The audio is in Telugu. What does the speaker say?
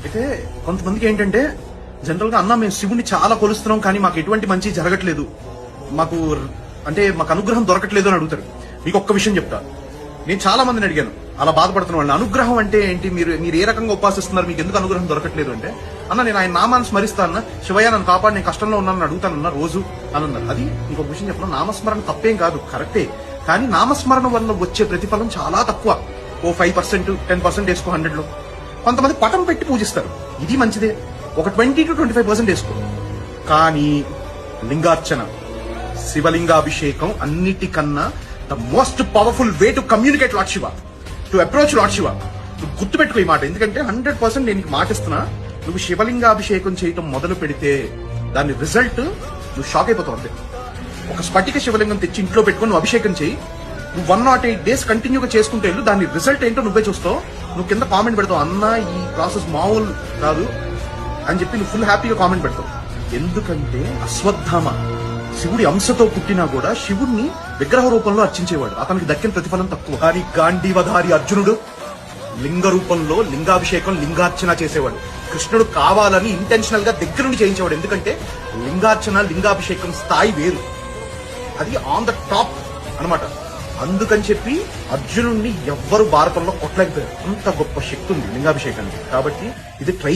అయితే కొంతమందికి ఏంటంటే జనరల్ గా అన్న మేము శివుని చాలా కొలుస్తున్నాం కానీ మాకు ఎటువంటి మంచి జరగట్లేదు, మాకు మాకు అనుగ్రహం దొరకట్లేదు అని అడుగుతారు. మీకు ఒక్క విషయం చెప్తా, నేను చాలా మందిని అడిగాను అలా బాధపడుతున్న వాళ్ళని. అనుగ్రహం అంటే ఏంటి, మీరు ఏ రకంగా ఉపాసిస్తున్నారు, మీకు ఎందుకు అనుగ్రహం దొరకట్లేదు అంటే, అన్న నేను ఆయన నామాన్ని స్మరిస్తా అన్న, శివయ్య నన్ను కాపాడు నేను కష్టంలో ఉన్నానని అడుగుతానన్న రోజు అని అన్నారు. అది ఇంకొక విషయం చెప్పిన, నామస్మరణ తప్పేం కాదు, కరెక్టే. కానీ నామస్మరణ వల్ల వచ్చే ప్రతిఫలం చాలా తక్కువ. ఓ 5%, 10% వేసుకో 100లో. కొంతమంది పటం పెట్టి పూజిస్తారు, ఇది మంచిదే, ఒక 20 to 25% వేసుకో. కానీ లింగార్చన, శివలింగాభిషేకం అన్నిటికన్నా the most powerful way to communicate lord Shiva, to approach lord Shiva. నువ్వు గుర్తుపెట్టుకో ఈ మాట, ఎందుకంటే 100% నేను నీకు మాటిస్తున్నా, నువ్వు శివలింగాభిషేకం చేయటం మొదలు పెడితే దాని రిజల్ట్ నువ్వు షాక్ అయిపోతావు అంతే. ఒక స్ఫటిక శివలింగం తెచ్చి ఇంట్లో పెట్టుకుని నువ్వు అభిషేకం చేయి, నువ్వు 108 days కంటిన్యూగా చేసుకుంటే వెళ్ళు, దాని రిజల్ట్ ఏంటో నువ్వే చూస్తావు. నువ్వు కింద కామెంట్ పెడతావు, అన్న ఈ ప్రాసెస్ మామూలు కాదు అని చెప్పి నువ్వు ఫుల్ హ్యాపీగా కామెంట్ పెడతావు. ఎందుకంటే అశ్వత్థామ శివుడి అంశతో పుట్టినా కూడా శివుడిని విగ్రహ రూపంలో అర్చించేవాడు, అతనికి దక్కిన ప్రతిఫలం తక్కువ. కానీ గాంధీవధారి అర్జునుడు లింగ రూపంలో లింగాభిషేకం, లింగార్చన చేసేవాడు. కృష్ణుడు కావాలని ఇంటెన్షనల్ గా దగ్గర నుండి చేయించేవాడు, ఎందుకంటే లింగార్చన లింగాభిషేకం స్థాయి వేరు, అది ఆన్ ద టాప్ అనమాట. అందుకని చెప్పి అర్జునుడిని ఎవ్వరు భారతంలో కొట్టలేకపోయారు, అంత గొప్ప శక్తి ఉంది లింగాభిషేకానికి. కాబట్టి ఇది ట్రై